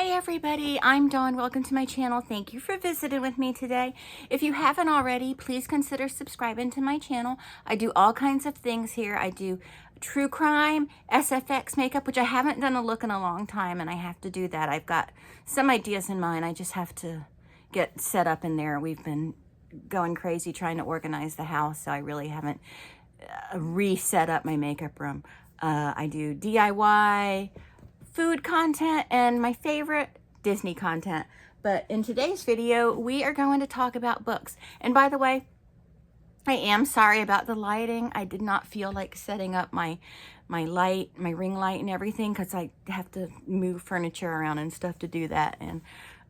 Hi everybody, I'm Dawn. Welcome to my channel. Thank you for visiting with me today. If you haven't already, please consider subscribing to my channel. I do all kinds of things here. I do true crime, SFX makeup, which I haven't done a look in a long time, and I have to do that. I've got some ideas in mind. I just have to get set up in there. We've been going crazy trying to organize the house, so I really haven't reset up my makeup room. I do DIY, food content, and my favorite, Disney content. But in today's video, we are going to talk about books. And by the way, I am sorry about the lighting. I did not feel like setting up my light, my ring light and everything, because I have to move furniture around and stuff to do that. And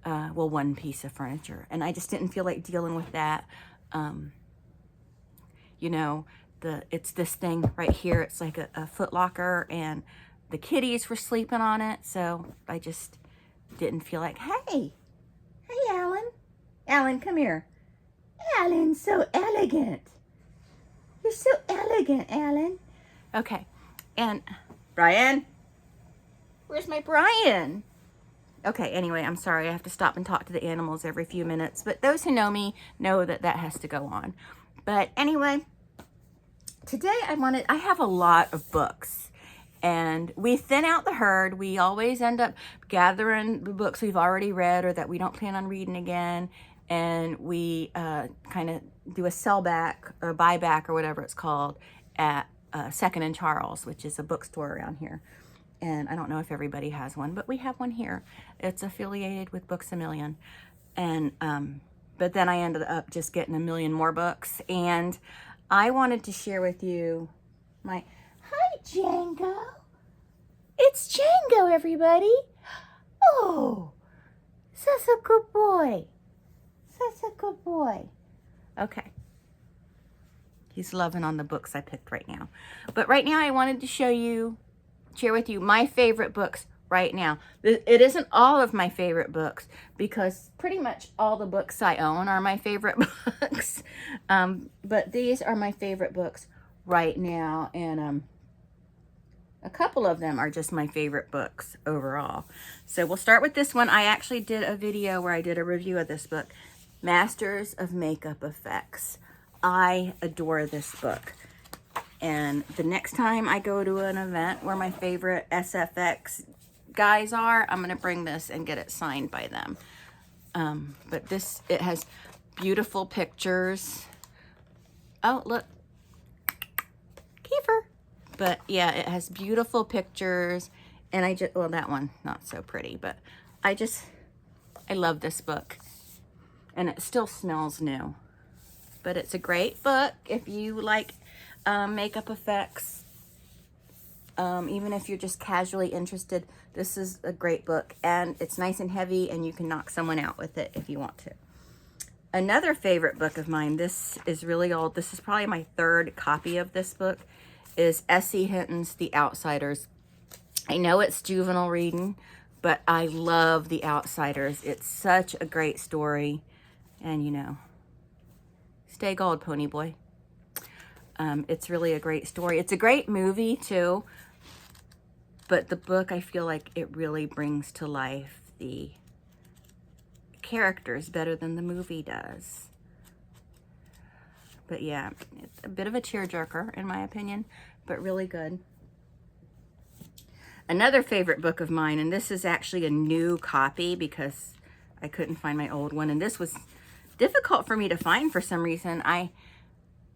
well, one piece of furniture. And I just didn't feel like dealing with that. You know, it's this thing right here. It's like a Foot Locker, and the kitties were sleeping on it, so I just didn't feel like, hey, Alan. Alan, come here. Alan's so elegant. You're so elegant, Alan. Okay, and Brian? Where's my Brian? Okay, anyway, I'm sorry. I have to stop and talk to the animals every few minutes, but those who know me know that that has to go on. But anyway, today I have a lot of books. And we thin out the herd. We always end up gathering the books we've already read or that we don't plan on reading again. And we kind of do a sell back or buy back or whatever it's called at Second and Charles, which is a bookstore around here. And I don't know if everybody has one, but we have one here. It's affiliated with Books A Million. And but then I ended up just getting a million more books. And I wanted to share with you my... Hi, Django. It's Django, everybody. Oh, such a good boy. Such a good boy. Okay. He's loving on the books I picked right now. But right now I wanted to share with you my favorite books right now. It isn't all of my favorite books, because pretty much all the books I own are my favorite books. But these are my favorite books right now. And a couple of them are just my favorite books overall. So we'll start with this one. I actually did a video where I did a review of this book, Masters of Makeup Effects. I adore this book. And the next time I go to an event where my favorite SFX guys are, I'm going to bring this and get it signed by them. But it has beautiful pictures. Oh, look. Kiefer. But yeah, it has beautiful pictures, and well, that one, not so pretty, but I love this book, and it still smells new. But it's a great book if you like makeup effects. Even if you're just casually interested, this is a great book, and it's nice and heavy, and you can knock someone out with it if you want to. Another favorite book of mine, this is really old. This is probably my third copy of this book, is S.E. Hinton's The Outsiders. I know it's juvenile reading, but I love The Outsiders. It's such a great story. And, you know, stay gold, pony boy. It's really a great story. It's a great movie, too. But the book, I feel like it really brings to life the characters better than the movie does. But yeah, it's a bit of a tearjerker in my opinion, but really good. Another favorite book of mine, and this is actually a new copy because I couldn't find my old one, and this was difficult for me to find for some reason. I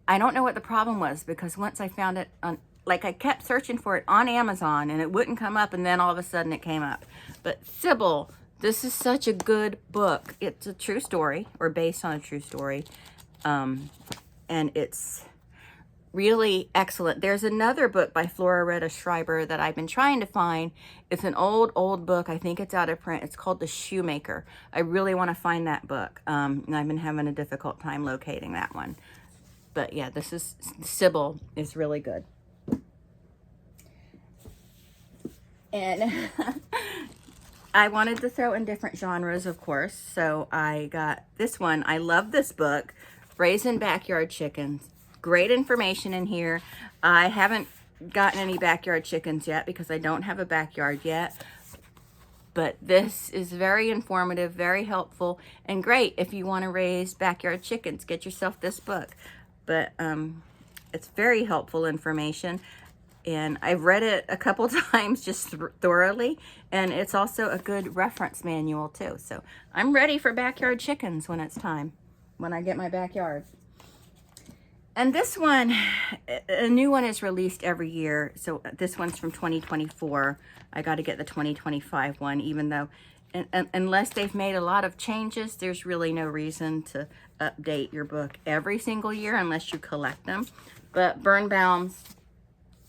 don't know what the problem was, because once I found it on, like, I kept searching for it on Amazon and it wouldn't come up, and then all of a sudden it came up. But Sybil, this is such a good book. It's a true story, or based on a true story. And it's really excellent. There's another book by Flora Retta Schreiber that I've been trying to find. It's an old book. I think it's out of print. It's called The Shoemaker. I really want to find that book. And I've been having a difficult time locating that one. But yeah, Sybil is really good. And I wanted to throw in different genres, of course. So I got this one. I love this book, Raising Backyard Chickens. Great information in here. I haven't gotten any backyard chickens yet because I don't have a backyard yet. But this is very informative, very helpful, and great if you want to raise backyard chickens. Get yourself this book. But it's very helpful information. And I've read it a couple times just thoroughly. And it's also a good reference manual too. So I'm ready for backyard chickens when it's time, when I get my backyard. And this one, a new one is released every year. So this one's from 2024. I got to get the 2025 one, even though unless they've made a lot of changes, there's really no reason to update your book every single year unless you collect them. But Birnbaum's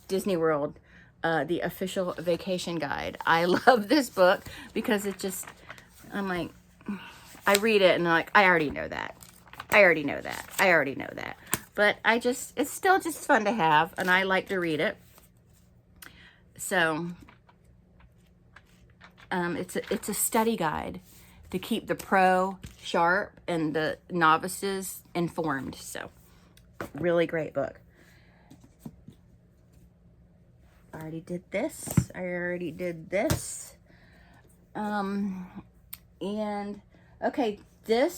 Disney World, the official vacation guide. I love this book because it just, I'm like, I read it and I'm like, I already know that. I already know that. I already know that. But it's still just fun to have, and I like to read it. So, it's a study guide to keep the pro sharp and the novices informed. So, really great book. I already did this. And, okay, the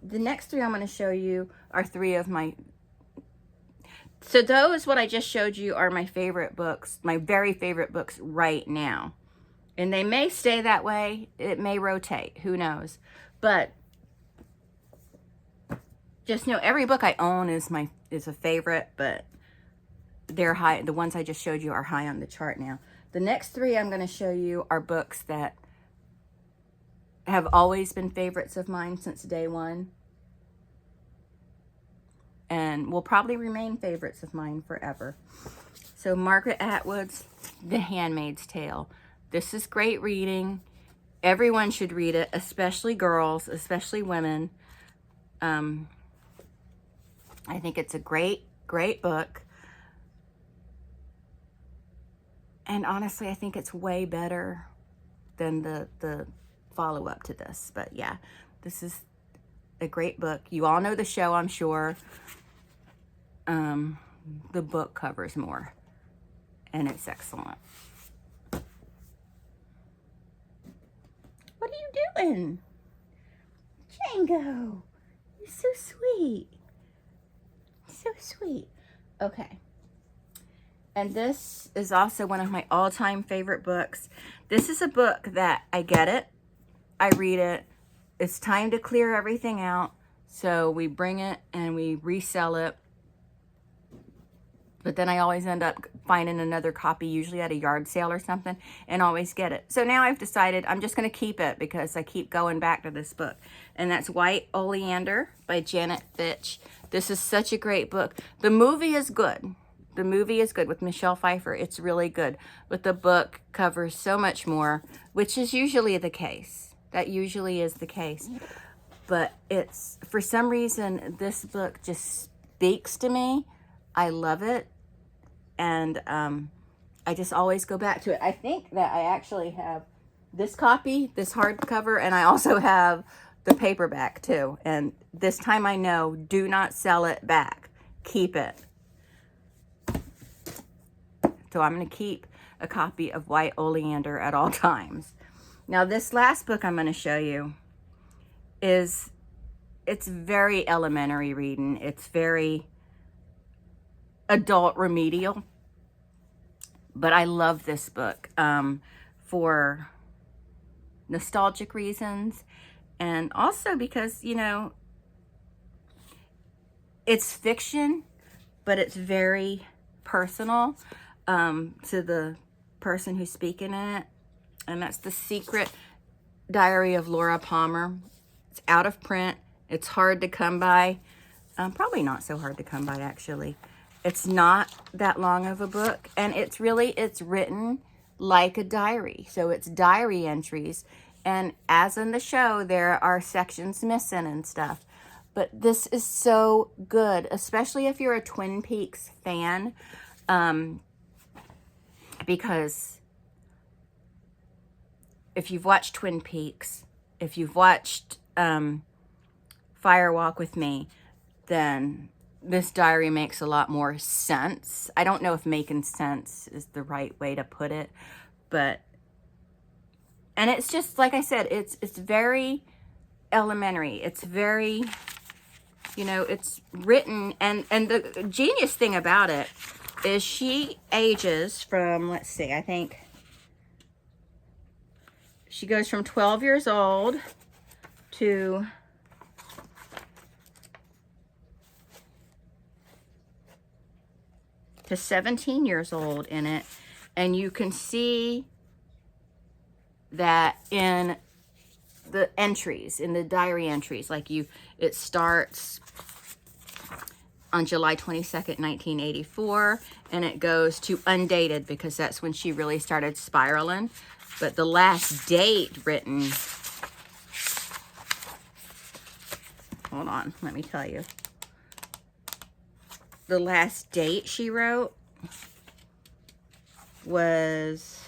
next three I'm going to show you are three of my... So those, what I just showed you, are my favorite books, my very favorite books right now. And they may stay that way. It may rotate. Who knows? But just know every book I own is a favorite, but they're high. The ones I just showed you are high on the chart now. The next three I'm going to show you are books that have always been favorites of mine since day one, and will probably remain favorites of mine forever. So Margaret Atwood's The Handmaid's Tale. This is great reading. Everyone should read it, especially girls, especially women. I think it's a great, great book. And honestly, I think it's way better than the follow-up to this. But yeah, this is a great book. You all know the show, I'm sure. The book covers more, and it's excellent. What are you doing? Django, you're so sweet. So sweet. Okay. And this is also one of my all-time favorite books. This is a book that I get it, I read it, it's time to clear everything out, so we bring it and we resell it. But then I always end up finding another copy, usually at a yard sale or something, and always get it. So now I've decided I'm just going to keep it because I keep going back to this book. And that's White Oleander by Janet Fitch. This is such a great book. The movie is good. The movie is good with Michelle Pfeiffer. It's really good. But the book covers so much more, which is usually the case. That usually is the case. But it's, for some reason, this book just speaks to me. I love it, and I just always go back to it. I think that I actually have this copy, this hardcover, and I also have the paperback too. And this time I know, do not sell it back. Keep it. So I'm going to keep a copy of White Oleander at all times. Now this last book I'm going to show you it's very elementary reading. It's very adult remedial, but I love this book for nostalgic reasons, and also because, you know, it's fiction, but it's very personal to the person who's speaking in it, and that's The Secret Diary of Laura Palmer. It's out of print. It's hard to come by. Probably not so hard to come by, actually. It's not that long of a book, and it's written like a diary. So it's diary entries, and as in the show, there are sections missing and stuff. But this is so good, especially if you're a Twin Peaks fan, because if you've watched Twin Peaks, if you've watched Fire Walk with Me, then this diary makes a lot more sense. I don't know if making sense is the right way to put it, but And it's just, like I said, it's very elementary. It's very, you know, it's written, and the genius thing about it is she ages from, let's see, I think she goes from 12 years old to to 17 years old in it. And you can see that in the entries, in the diary entries, like it starts on July 22nd, 1984, and it goes to undated because that's when she really started spiraling. But the last date written, hold on, let me tell you. The last date she wrote was,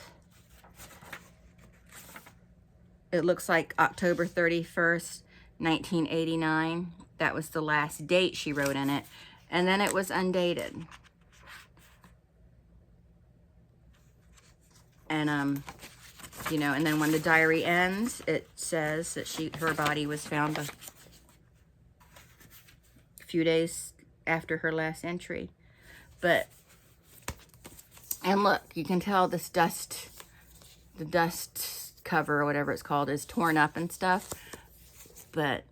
it looks like October 31st, 1989. That was the last date she wrote in it. And then it was undated. And, you know, and then when the diary ends, it says that her body was found a few days after her last entry. But, and look, you can tell this dust, the dust cover or whatever it's called, is torn up and stuff. But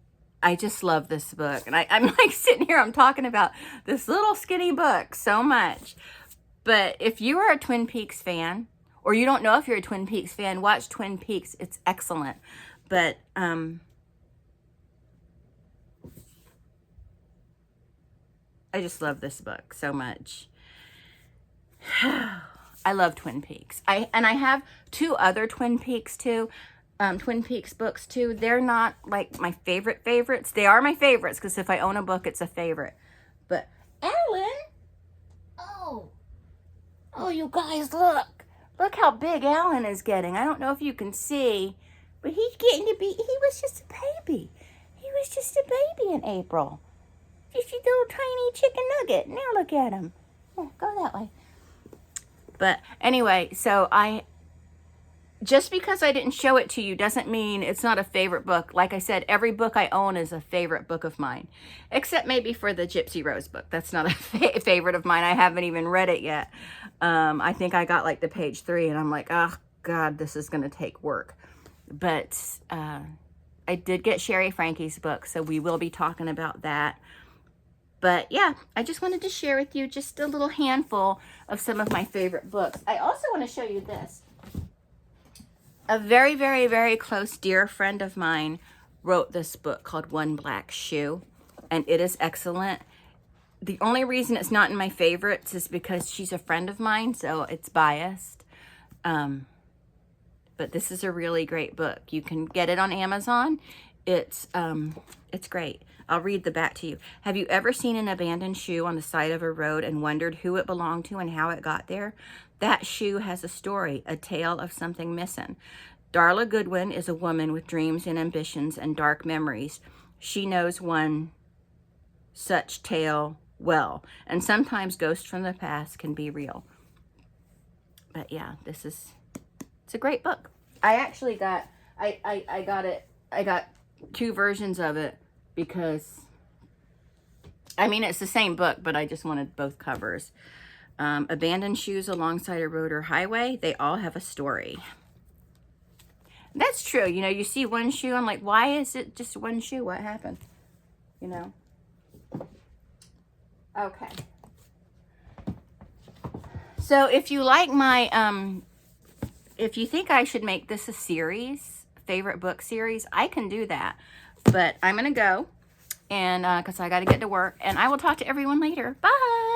I just love this book. And I'm like sitting here, I'm talking about this little skinny book so much. But if you are a Twin Peaks fan, or you don't know if you're a Twin Peaks fan, watch Twin Peaks. It's excellent. But I just love this book so much. I love Twin Peaks. I have 2 other Twin Peaks too. Twin Peaks books too. They're not like my favorites. They are my favorites because if I own a book, it's a favorite. But Alan, oh, you guys, look how big Alan is getting. I don't know if you can see, but he's getting to be. He was just a baby. He was just a baby in April. Just a little tiny chicken nugget. Now look at him. Yeah, go that way. But anyway, so just because I didn't show it to you doesn't mean it's not a favorite book. Like I said, every book I own is a favorite book of mine. Except maybe for the Gypsy Rose book. That's not a favorite of mine. I haven't even read it yet. I think I got like the page 3 and I'm like, oh God, this is going to take work. But I did get Sherry Frankie's book, so we will be talking about that. But yeah, I just wanted to share with you just a little handful of some of my favorite books. I also want to show you this. A very, very, very close dear friend of mine wrote this book called One Black Shoe, and it is excellent. The only reason it's not in my favorites is because she's a friend of mine, so it's biased. But this is a really great book. You can get it on Amazon. It's great. I'll read the back to you. Have you ever seen an abandoned shoe on the side of a road and wondered who it belonged to and how it got there? That shoe has a story, a tale of something missing. Darla Goodwin is a woman with dreams and ambitions and dark memories. She knows one such tale well, and sometimes ghosts from the past can be real. But yeah, it's a great book. I actually got, I got 2 versions of it because, I mean, it's the same book, but I just wanted both covers. Abandoned Shoes Alongside a Road or Highway, they all have a story. That's true. You know, you see one shoe, I'm like, why is it just one shoe? What happened? You know? Okay. So if you like my, if you think I should make this a series, favorite book series, I can do that. But I'm going to go, and because I got to get to work, and I will talk to everyone later. Bye.